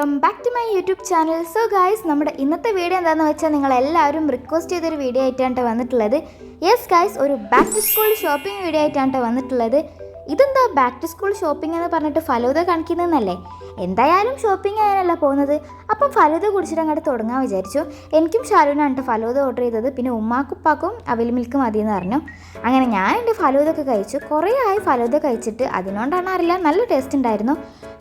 Welcome back to my YouTube channel. So guys, നമ്മുടെ ഇന്നത്തെ video എന്താണെന്ന് വെച്ചാൽ നിങ്ങളെല്ലാവരും റിക്വസ്റ്റ് ചെയ്തൊരു വീഡിയോ ആയിട്ടാണ് വന്നിട്ടുള്ളത്. യെസ് ഗായ്സ്, ഒരു back to school shopping video ആയിട്ടാണ് വന്നിട്ടുള്ളത്. ഇതെന്താ ബാക്ക് ടു സ്കൂൾ ഷോപ്പിംഗ് എന്ന് പറഞ്ഞിട്ട് ഫലൂദ കാണിക്കുന്നതെന്നല്ലേ? എന്തായാലും ഷോപ്പിംഗ് ആയാലല്ല പോകുന്നത്, അപ്പം ഫലൂദ കുടിച്ചിട്ട് അങ്ങോട്ട് തുടങ്ങാൻ വിചാരിച്ചു. എനിക്കും ഷാലൂനാണ് ഫലൂദ ഓർഡർ ചെയ്തത്. പിന്നെ ഉമ്മാക്കുപ്പാക്കും അവിൽ മിൽക്ക് മതിയെന്ന് പറഞ്ഞു. അങ്ങനെ ഞാൻ എൻ്റെ ഫലൂദൊക്കെ കഴിച്ചു. കുറേ ആയി ഫലൂദ കഴിച്ചിട്ട്, അതിനോണ്ടാണ് അറിയില്ല, നല്ല ടേസ്റ്റ് ഉണ്ടായിരുന്നു.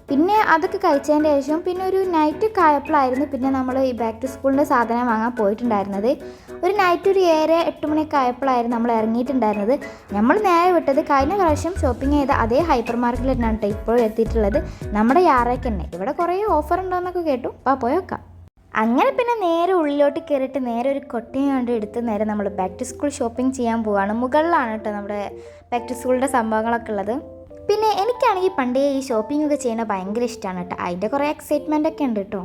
പിന്നെ അതൊക്കെ കഴിച്ചതിൻ്റെ ശേഷം പിന്നെ ഒരു നൈറ്റ് ആയപ്പോഴായിരുന്നു പിന്നെ നമ്മൾ ഈ ബാക്ക് ടു സ്കൂളിൻ്റെ സാധനം വാങ്ങാൻ പോയിട്ടുണ്ടായിരുന്നത്. ഒരു നൈറ്റ് ഒരു 7-8 മണിയൊക്കെ ആയപ്പോഴായിരുന്നു നമ്മൾ ഇറങ്ങിയിട്ടുണ്ടായിരുന്നത്. നമ്മൾ നേരെ വിട്ടത് കഴിഞ്ഞ പ്രാവശ്യം ഷോപ്പിംഗ് ചെയ്ത അതേ ഹൈപ്പർ മാർക്കറ്റിൽ തന്നെയാണ് കേട്ടോ ഇപ്പോഴും എത്തിയിട്ടുള്ളത്, നമ്മുടെ യാറയ്ക്ക് തന്നെ. ഇവിടെ കുറേ ഓഫർ ഉണ്ടോയെന്നൊക്കെ കേട്ടു, അപ്പോൾ പോയേക്കാം. അങ്ങനെ പിന്നെ നേരെ ഉള്ളിലോട്ട് കയറിയിട്ട് നേരെ ഒരു കൊട്ടയും കൊണ്ട് എടുത്ത് നേരെ നമ്മൾ ബാക്ക് ടു സ്കൂൾ ഷോപ്പിംഗ് ചെയ്യാൻ പോവുകയാണ്. മുകളിലാണ് കേട്ടോ നമ്മുടെ ബാക്ക് ടു സ്കൂളിൻ്റെ സംഭവങ്ങളൊക്കെ ഉള്ളത്. പിന്നെ എനിക്കാണെങ്കിൽ പണ്ടേ ഈ ഷോപ്പിംഗ് ഒക്കെ ചെയ്യുന്നത് ഭയങ്കര ഇഷ്ടമാണ് കേട്ടോ. അതിൻ്റെ കുറേ എക്സൈറ്റ്മെൻ്റ് ഒക്കെ ഉണ്ട് കേട്ടോ.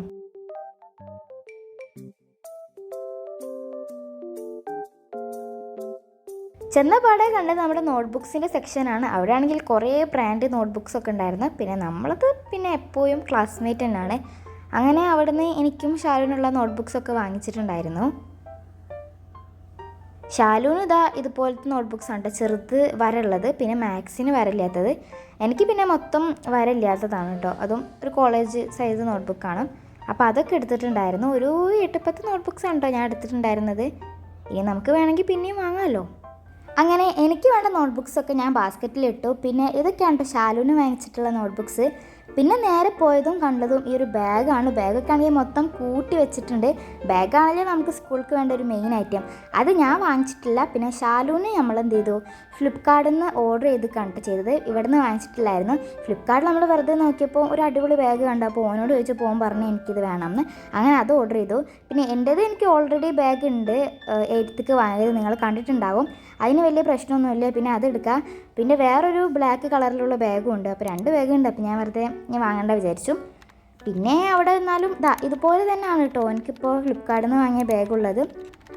ചെന്നപാടെ കണ്ടത് നമ്മുടെ നോട്ട്ബുക്സിൻ്റെ സെക്ഷനാണ്. അവിടെ ആണെങ്കിൽ കുറേ ബ്രാൻഡ് നോട്ട്ബുക്സ് ഒക്കെ ഉണ്ടായിരുന്നു. പിന്നെ നമ്മളത് പിന്നെ എപ്പോഴും ക്ലാസ്മേറ്റ് തന്നെയാണ്. അങ്ങനെ അവിടുന്ന് എനിക്കും ഷാലൂനുള്ള നോട്ട്ബുക്സൊക്കെ വാങ്ങിച്ചിട്ടുണ്ടായിരുന്നു. ഷാലൂന് ഇതുപോലത്തെ നോട്ട്ബുക്സ് ആണ് ചെറുത് വരയുള്ളത്, പിന്നെ മാത്സിന് വരയില്ലാത്തത്. എനിക്ക് പിന്നെ മൊത്തം വരയില്ലാത്തതാണ് കേട്ടോ. അതും ഒരു കോളേജ് സൈസ് നോട്ട്ബുക്കാണ്. അപ്പോൾ അതൊക്കെ എടുത്തിട്ടുണ്ടായിരുന്നു. ഒരു 8-10 നോട്ട്ബുക്സ് ആണ് കേട്ടോ ഞാൻ എടുത്തിട്ടുണ്ടായിരുന്നത്. ഇനി നമുക്ക് വേണമെങ്കിൽ പിന്നെയും വാങ്ങാമല്ലോ. അങ്ങനെ എനിക്ക് വേണ്ട നോട്ട്ബുക്സൊക്കെ ഞാൻ ബാസ്ക്കറ്റിലിട്ടു. പിന്നെ ഇതൊക്കെയാണ് കേട്ടോ ഷാലൂന് വാങ്ങിച്ചിട്ടുള്ള നോട്ട്ബുക്സ്. പിന്നെ നേരെ പോയതും കണ്ടതും ഈ ഒരു ബാഗാണ്. ബാഗൊക്കെ ആണെങ്കിൽ മൊത്തം കൂട്ടി വെച്ചിട്ടുണ്ട്. ബാഗാണല്ലോ നമുക്ക് സ്കൂൾക്ക് വേണ്ട ഒരു മെയിൻ ഐറ്റം. അത് ഞാൻ വാങ്ങിച്ചിട്ടില്ല. പിന്നെ ഷാലൂന് നമ്മൾ എന്ത് ചെയ്തു, ഫ്ലിപ്കാർട്ടിൽ നിന്ന് ഓർഡർ ചെയ്ത് കണ്ടിട്ട് ചെയ്തത്. ഇവിടെ നിന്ന് വാങ്ങിച്ചിട്ടില്ലായിരുന്നു. ഫ്ലിപ്കാർട്ടിൽ നമ്മൾ വെറുതെ നോക്കിയപ്പോൾ ഒരു അടിപൊളി ബാഗ് കണ്ടപ്പോൾ ഓനോട് ചോദിച്ചു പോകാൻ പറഞ്ഞു എനിക്കിത് വേണമെന്ന്. അങ്ങനെ അത് ഓർഡർ ചെയ്തു. പിന്നെ എൻ്റേത് എനിക്ക് ഓൾറെഡി ബാഗ് ഉണ്ട്, 8th വാങ്ങിയത് നിങ്ങൾ കണ്ടിട്ടുണ്ടാവും. അതിന് വലിയ പ്രശ്നമൊന്നുമില്ല. പിന്നെ അതെടുക്കുക. പിന്നെ വേറൊരു ബ്ലാക്ക് കളറിലുള്ള ബാഗും ഉണ്ട്. അപ്പോൾ 2 ബാഗുണ്ട്. അപ്പോൾ ഞാൻ വെറുതെ വാങ്ങേണ്ട വിചാരിച്ചു. പിന്നെ അവിടെ നിന്നാലും ഇതുപോലെ തന്നെയാണ് കേട്ടോ എനിക്കിപ്പോൾ ഫ്ലിപ്കാർട്ടിൽ നിന്ന് വാങ്ങിയ ബാഗുള്ളത്.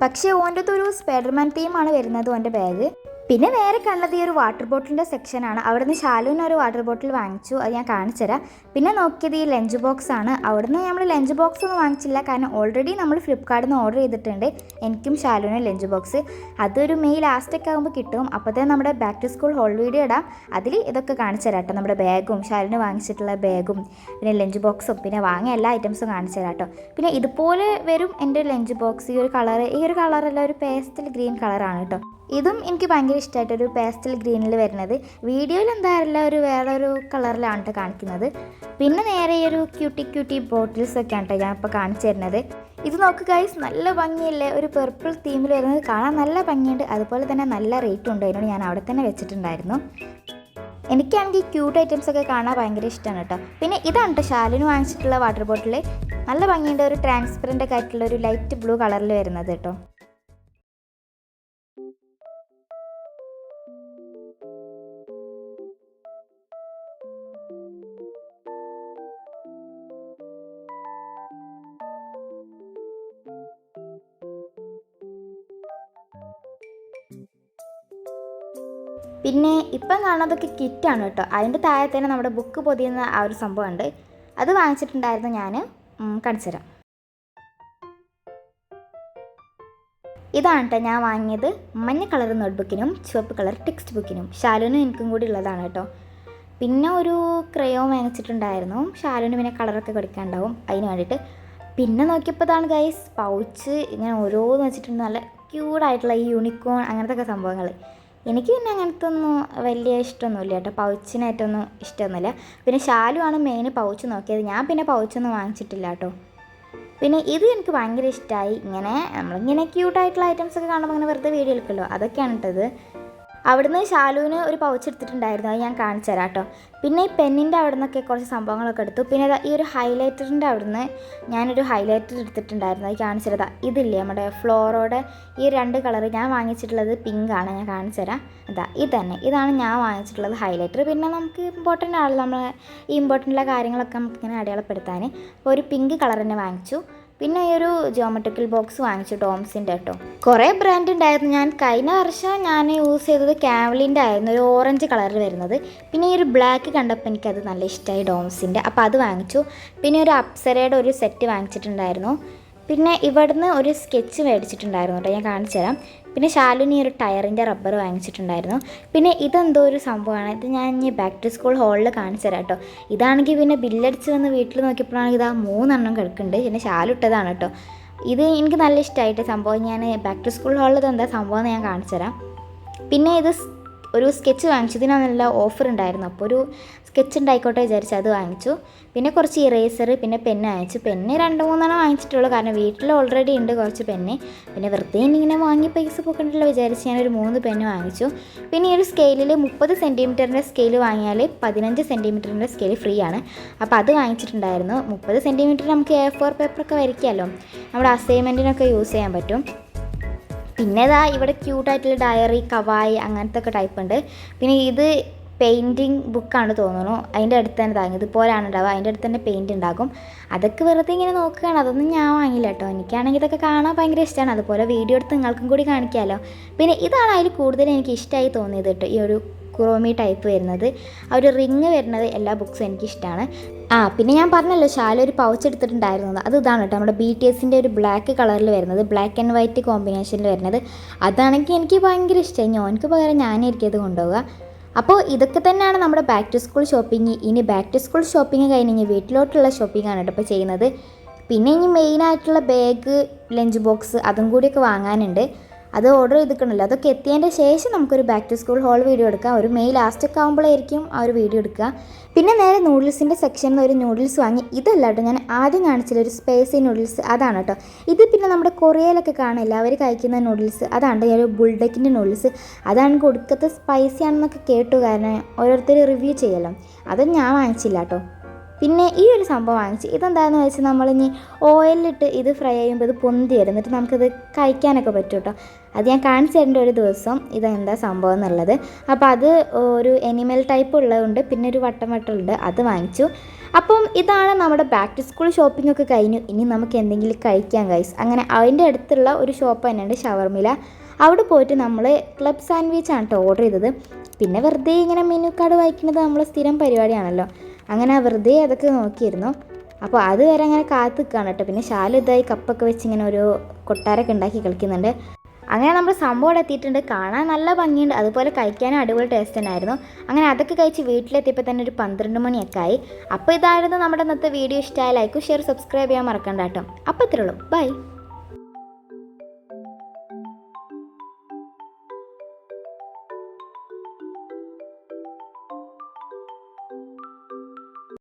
പക്ഷേ ഓൻ്റെ ഒരു സ്പൈഡർമാൻ തീമാണ് വരുന്നത് ഓൻ്റെ ബാഗ്. പിന്നെ നേരെ കണ്ടത് ഈ ഒരു വാട്ടർ ബോട്ടിലിൻ്റെ സെക്ഷനാണ്. അവിടുന്ന് ഷാലൂന് ഒരു വാട്ടർ ബോട്ടിൽ വാങ്ങിച്ചു, അത് ഞാൻ കാണിച്ചു തരാം. പിന്നെ നോക്കിയത് ഈ ലഞ്ച് ബോക്സ് ആണ്. അവിടുന്ന് നമ്മൾ ലഞ്ച് ബോക്സ് ഒന്നും വാങ്ങിച്ചില്ല, കാരണം ഓൾറെഡി നമ്മൾ ഫ്ലിപ്കാർട്ടിൽ നിന്ന് ഓർഡർ ചെയ്തിട്ടുണ്ട് എനിക്കും ഷാലൂനും ലഞ്ച് ബോക്സ്. അതൊരു മെയ് ലാസ്റ്റൊക്കെ ആകുമ്പോൾ കിട്ടും. അപ്പോഴത്തേനും നമ്മുടെ back to school haul video ഇടാം, അതിൽ ഇതൊക്കെ കാണിച്ചു തരാം കേട്ടോ. നമ്മുടെ ബാഗും ഷാലൂന് വാങ്ങിച്ചിട്ടുള്ള ബാഗും പിന്നെ ലഞ്ച് ബോക്സും പിന്നെ വാങ്ങിയ എല്ലാ ഐറ്റംസും കാണിച്ചു തരാം കേട്ടോ. പിന്നെ ഇതുപോലെ വരും എൻ്റെ ലഞ്ച് ബോക്സ്. ഈ ഒരു കളറല്ല, ഒരു പേസ്റ്റൽ ഗ്രീൻ കളറാണ് കേട്ടോ. ഇതും എനിക്ക് ഭയങ്കര ഇഷ്ടമായിട്ടൊരു പേസ്റ്റൽ ഗ്രീനിൽ വരുന്നത്. വീഡിയോയിൽ എന്തായാലും ഒരു വേറൊരു കളറിലാണ് കേട്ടോ കാണിക്കുന്നത്. പിന്നെ നേരെ ഈ ഒരു ക്യൂട്ടി ബോട്ടിൽസൊക്കെയാണ് കേട്ടോ ഞാൻ ഇപ്പോൾ കാണിച്ചു തരുന്നത്. ഇത് നോക്കുക ഗൈസ്, നല്ല ഭംഗിയല്ലേ, ഒരു പെർപ്പിൾ തീമിൽ വരുന്നത്. കാണാൻ നല്ല ഭംഗിയുണ്ട്, അതുപോലെ തന്നെ നല്ല റേറ്റും ഉണ്ട്. അതിനോട് ഞാൻ അവിടെ തന്നെ വെച്ചിട്ടുണ്ടായിരുന്നു. എനിക്കാണെങ്കിൽ ക്യൂട്ട് ഐറ്റംസൊക്കെ കാണാൻ ഭയങ്കര ഇഷ്ടമാണ് കേട്ടോ. പിന്നെ ഇതാണ് കേട്ടോ ഷാലൂന് വാങ്ങിച്ചിട്ടുള്ള വാട്ടർ ബോട്ടിൽ. നല്ല ഭംഗിയുണ്ട്, ഒരു ട്രാൻസ്പെറൻ്റ് ഒക്കെ ആയിട്ടുള്ള ഒരു ലൈറ്റ് ബ്ലൂ കളറിൽ വരുന്നത് കേട്ടോ. പിന്നെ ഇപ്പം കാണുന്നതൊക്കെ കിറ്റാണ് കേട്ടോ. അതിൻ്റെ താഴെ തന്നെ നമ്മുടെ ബുക്ക് പൊതിയുന്ന ആ ഒരു സംഭവം ഉണ്ട്, അത് വാങ്ങിച്ചിട്ടുണ്ടായിരുന്നു ഞാൻ. കാണിച്ചു തരാം. ഇതാണ് കേട്ടോ ഞാൻ വാങ്ങിയത്. മഞ്ഞ കളർ നോട്ട്ബുക്കിനും ചുവപ്പ് കളർ ടെക്സ്റ്റ് ബുക്കിനും. ഷാലൂനും എനിക്കും കൂടി ഉള്ളതാണ് കേട്ടോ. പിന്നെ ഒരു ക്രയോൺ വാങ്ങിച്ചിട്ടുണ്ടായിരുന്നു ഷാലൂന്, പിന്നെ കളറൊക്കെ കൊടുക്കാനുണ്ടാവും അതിന് വേണ്ടിയിട്ട്. പിന്നെ നോക്കിയപ്പോൾ ഇതാണ് ഗൈസ് പൗച്ച്. ഇങ്ങനെ ഓരോന്ന് വെച്ചിട്ടുണ്ട്, നല്ല ക്യൂട്ടായിട്ടുള്ള ഈ യൂണിക്കോൺ അങ്ങനത്തെ ഒക്കെ സംഭവങ്ങൾ. എനിക്ക് പിന്നെ അങ്ങനത്തെ ഒന്നും വലിയ ഇഷ്ടമൊന്നുമില്ല കേട്ടോ, പൗച്ചിനായിട്ടൊന്നും ഇഷ്ടമൊന്നുമില്ല. പിന്നെ ഷാലു ആണ് മെയിൻ പൗച്ച് നോക്കിയത്, ഞാൻ പിന്നെ പൗച്ചൊന്നും വാങ്ങിച്ചിട്ടില്ല കേട്ടോ. പിന്നെ ഇത് എനിക്ക് ഭയങ്കര ഇഷ്ടമായി. ഇങ്ങനെ നമ്മളിങ്ങനെ ക്യൂട്ടായിട്ടുള്ള ഐറ്റംസൊക്കെ കാണുമ്പോൾ അങ്ങനെ വെറുതെ വീഡിയോ എടുക്കുമല്ലോ, അതൊക്കെയാണ് കേട്ടത്. അവിടുന്ന് ഷാലൂന് ഒരു പൗച്ച് എടുത്തിട്ടുണ്ടായിരുന്നു, അത് ഞാൻ കാണിച്ചു തരാം കേട്ടോ. പിന്നെ ഈ പെന്നിൻ്റെ അവിടെ നിന്നൊക്കെ കുറച്ച് സംഭവങ്ങളൊക്കെ എടുത്തു. പിന്നെ ഈ ഒരു ഹൈലൈറ്ററിൻ്റെ അവിടുന്ന് ഞാനൊരു ഹൈലൈറ്റർ എടുത്തിട്ടുണ്ടായിരുന്നു, അത് കാണിച്ചു തരാം. ഇതില്ലേ നമ്മുടെ ഫ്ലോറോടെ ഈ 2 കളറ് ഞാൻ വാങ്ങിച്ചിട്ടുള്ളത് പിങ്കാണ്, ഞാൻ കാണിച്ചു തരാം. ഇത് തന്നെ, ഇതാണ് ഞാൻ വാങ്ങിച്ചിട്ടുള്ളത് ഹൈലൈറ്റർ. പിന്നെ നമുക്ക് ഇമ്പോർട്ടൻ്റ് ആണ്, നമ്മൾ ഈ ഇമ്പോർട്ടൻ്റുള്ള കാര്യങ്ങളൊക്കെ നമുക്കിങ്ങനെ അടയാളപ്പെടുത്താൻ. അപ്പോൾ ഒരു പിങ്ക് കളർ തന്നെ വാങ്ങിച്ചു. പിന്നെ ഈ ഒരു ജിയോമെട്രിക്കൽ ബോക്സ് വാങ്ങിച്ചു ഡോംസിൻ്റെ കേട്ടോ. കുറേ ബ്രാൻഡ് ഉണ്ടായിരുന്നു. ഞാൻ കഴിഞ്ഞ വർഷം ഞാൻ യൂസ് ചെയ്തത് കാവലിൻ്റെ ആയിരുന്നു, ഒരു ഓറഞ്ച് കളറിൽ വരുന്നത്. പിന്നെ ഈ ഒരു ബ്ലാക്ക് കണ്ടപ്പോൾ എനിക്കത് നല്ല ഇഷ്ടമായി ഡോംസിൻ്റെ, അപ്പോൾ അത് വാങ്ങിച്ചു. പിന്നെ ഒരു അപ്സരയുടെ ഒരു സെറ്റ് വാങ്ങിച്ചിട്ടുണ്ടായിരുന്നു. പിന്നെ ഇവിടുന്ന് ഒരു സ്കെച്ച് മേടിച്ചിട്ടുണ്ടായിരുന്നു കേട്ടോ, ഞാൻ കാണിച്ചു തരാം. പിന്നെ ശാലുനി ഒരു ടയറിൻ്റെ റബ്ബർ വാങ്ങിച്ചിട്ടുണ്ടായിരുന്നു. പിന്നെ ഇതെന്തോ ഒരു സംഭവമാണ്, ഇത് ഞാൻ ഇനി ബാക്ക് ടു സ്കൂൾ ഹാളിൽ കാണിച്ചു തരാം കേട്ടോ. ഇതാണെങ്കിൽ പിന്നെ ബില്ലടിച്ച് വന്ന് വീട്ടിൽ നോക്കിയപ്പോഴാണെങ്കിൽ ഇതാ 3 കിടക്കുന്നുണ്ട്. പിന്നെ ശാലിട്ടതാണ് കേട്ടോ. ഇത് എനിക്ക് നല്ല ഇഷ്ടമായിട്ട് സംഭവം. ഞാൻ ബാക്ക് ടു സ്കൂൾ ഹാളിൽ ഇത് എന്താ സംഭവം എന്ന് ഞാൻ കാണിച്ചു തരാം. പിന്നെ ഇത് ഒരു സ്കെച്ച് വാങ്ങിച്ചു, ഇതിന് നല്ല ഓഫർ ഉണ്ടായിരുന്നു. അപ്പോൾ ഒരു സ്കെച്ച് ഉണ്ടായിക്കോട്ടെ വിചാരിച്ച് അത് വാങ്ങിച്ചു. പിന്നെ കുറച്ച് ഇറേസർ, പിന്നെ പെന്ന് വാങ്ങിച്ചു. പെന്ന് 2-3 വാങ്ങിച്ചിട്ടുള്ളൂ, കാരണം വീട്ടിൽ ഓൾറെഡി ഉണ്ട് കുറച്ച് പെന്ന്. പിന്നെ വെറുതെ ഇങ്ങനെ വാങ്ങി പൈസ പോക്കണ്ടല്ലോ വിചാരിച്ച് ഞാനൊരു 3 പെന്ന് വാങ്ങിച്ചു. പിന്നെ ഈ ഒരു സ്കെയിലിൽ 30 സെൻറ്റിമീറ്ററിൻ്റെ സ്കെയിൽ വാങ്ങിയാൽ 15 സെൻറ്റിമീറ്ററിൻ്റെ സ്കെയിൽ ഫ്രീ ആണ്. അപ്പോൾ അത് വാങ്ങിച്ചിട്ടുണ്ടായിരുന്നു. 30 സെൻറ്റിമീറ്റർ നമുക്ക് A4 പേപ്പറൊക്കെ വരയ്ക്കാമല്ലോ, നമ്മുടെ അസൈൻമെൻറ്റിനൊക്കെ യൂസ് ചെയ്യാൻ പറ്റും. പിന്നെ ഇതാ ഇവിടെ ക്യൂട്ടായിട്ടുള്ള ഡയറി, കവായി അങ്ങനത്തെ ഒക്കെ ടൈപ്പ് ഉണ്ട്. പിന്നെ ഇത് പെയിൻറ്റിങ് ബുക്കാണ് തോന്നുന്നു, അതിൻ്റെ അടുത്ത് തന്നെ താങ്ങി ഇതുപോലെയാണ് ഉണ്ടാവുക, അതിൻ്റെ അടുത്ത് തന്നെ പെയിൻറ്റ് ഉണ്ടാകും. അതൊക്കെ വെറുതെ ഇങ്ങനെ നോക്കുകയാണ്, അതൊന്നും ഞാൻ വാങ്ങില്ല കേട്ടോ. എനിക്കാണെങ്കിൽ ഇതൊക്കെ കാണാൻ ഭയങ്കര ഇഷ്ടമാണ്, അതുപോലെ വീഡിയോ എടുത്ത് നിങ്ങൾക്കും കൂടി കാണിക്കാമല്ലോ. പിന്നെ ഇതാണ് അതിൽ കൂടുതൽ എനിക്ക് ഇഷ്ടമായി തോന്നിയത് കേട്ടോ, ഈ ഒരു ക്രോമി ടൈപ്പ് വരുന്നത്, ആ ഒരു റിങ് വരുന്നത് എല്ലാ ബുക്സും എനിക്കിഷ്ടമാണ്. പിന്നെ ഞാൻ പറഞ്ഞല്ലോ ശാല ഒരു പൗച്ച് എടുത്തിട്ടുണ്ടായിരുന്നത്, അത് ഇതാണ് കേട്ടോ, നമ്മുടെ BTSൻ്റെ ഒരു ബ്ലാക്ക് കളറിൽ വരുന്നത്, ബ്ലാക്ക് ആൻഡ് വൈറ്റ് കോമ്പിനേഷനിൽ വരുന്നത്. അതാണെങ്കിൽ എനിക്ക് ഭയങ്കര ഇഷ്ടമായി, ഞോനക്ക് പകരം ഞാനായിരിക്കും അത് കൊണ്ടുപോവുക. അപ്പോൾ ഇതൊക്കെ തന്നെയാണ് നമ്മുടെ ബാക്ക് ടു സ്കൂൾ ഷോപ്പിംഗ്. ഇനി ബാക്ക് ടു സ്കൂൾ ഷോപ്പിംഗ് കഴിഞ്ഞ് വീട്ടിലോട്ടുള്ള ഷോപ്പിംഗ് ആണ് കേട്ടോ ഇപ്പോൾ ചെയ്യുന്നത്. പിന്നെ ഇനി മെയിനായിട്ടുള്ള ബാഗ്, ലഞ്ച് ബോക്സ് അതും കൂടിയൊക്കെ വാങ്ങാനുണ്ട്. അത് ഓർഡർ ചെയ്തിട്ടുണ്ടല്ലോ, അതൊക്കെ എത്തിയതിൻ്റെ ശേഷം നമുക്കൊരു back to school haul video എടുക്കാം. ഒരു മെയ് ലാസ്റ്റൊക്കെ ആകുമ്പോഴായിരിക്കും ആ ഒരു വീഡിയോ എടുക്കുക. പിന്നെ നേരെ നൂഡിൽസിൻ്റെ സെക്ഷനിൽ നിന്ന് ഒരു നൂഡിൽസ് വാങ്ങി. ഇതല്ല കേട്ടോ ഞാൻ ആദ്യം കാണിച്ചില്ല, ഒരു സ്പൈസി നൂഡിൽസ്, അതാണ് കേട്ടോ ഇത്. പിന്നെ നമ്മുടെ കൊറിയയിലൊക്കെ കാണില്ല അവർ കഴിക്കുന്ന നൂഡിൽസ്, അതാണ് ഒരു ബുൾഡക്കിൻ്റെ നൂഡിൽസ്. അതാണ് കൊടുക്കത്തെ സ്പൈസി ആണെന്നൊക്കെ കേട്ടു, കാരണം ഓരോരുത്തർ റിവ്യൂ ചെയ്യല്ലോ. അതും ഞാൻ വാങ്ങിച്ചില്ല കേട്ടോ. പിന്നെ ഈ ഒരു സംഭവം വാങ്ങിച്ച്, ഇതെന്താണെന്ന് വെച്ചാൽ നമ്മളിനി ഓയിലിട്ട് ഇത് ഫ്രൈ ചെയ്യുമ്പോൾ ഇത് പൊന്തി വരും, എന്നിട്ട് നമുക്കിത് കഴിക്കാനൊക്കെ പറ്റും കേട്ടോ. അത് ഞാൻ കാണിച്ചു തരേണ്ട ഒരു ദിവസം ഇതെന്താ സംഭവം എന്നുള്ളത്. അപ്പോൾ അത് ഒരു എനിമൽ ടൈപ്പ് ഉള്ളതുകൊണ്ട്, പിന്നെ ഒരു വട്ടമുണ്ട്, അത് വാങ്ങിച്ചു. അപ്പം ഇതാണ് നമ്മുടെ ബാക്ക് ടു സ്കൂൾ ഷോപ്പിംഗ് ഒക്കെ കഴിഞ്ഞു. ഇനി നമുക്ക് എന്തെങ്കിലും കഴിക്കാം ഗൈസ്. അങ്ങനെ അതിൻ്റെ അടുത്തുള്ള ഒരു ഷോപ്പ് തന്നെയുണ്ട്, ഷവർമില. അവിടെ പോയിട്ട് നമ്മൾ ക്ലബ് സാൻഡ്വിച്ചാണ് കേട്ടോ ഓർഡർ ചെയ്തത്. പിന്നെ വെറുതെ ഇങ്ങനെ മെനു കാർഡ് വായിക്കുന്നത് നമ്മൾ സ്ഥിരം പരിപാടിയാണല്ലോ, അങ്ങനെ വെറുതെ അതൊക്കെ നോക്കിയിരുന്നു. അപ്പോൾ അതുവരെ അങ്ങനെ കാത്തു നിൽക്കുകയാണ് കേട്ടോ. പിന്നെ ശാലു ഇതായി കപ്പൊക്കെ വെച്ച് ഇങ്ങനെ ഒരു കൊട്ടാരമൊക്കെ ഉണ്ടാക്കി കളിക്കുന്നുണ്ട്. അങ്ങനെ നമ്മൾ സംഭവം എത്തിയിട്ടുണ്ട്, കാണാൻ നല്ല ഭംഗിയുണ്ട്, അതുപോലെ കഴിക്കാനും അടിപൊളി ടേസ്റ്റ് തന്നെയായിരുന്നു. അങ്ങനെ അതൊക്കെ കഴിച്ച് വീട്ടിലെത്തിയപ്പോൾ തന്നെ ഒരു 12 മണിയൊക്കെ ആയി. അപ്പോൾ ഇതായിരുന്നു നമ്മുടെ ഇന്നത്തെ വീഡിയോ. ഇഷ്ടമായ ലൈക്കും ഷെയർ സബ്സ്ക്രൈബ് ചെയ്യാൻ മറക്കണ്ട കേട്ടോ. അപ്പോൾ ഇത്രേ ഉള്ളൂ, ബൈ.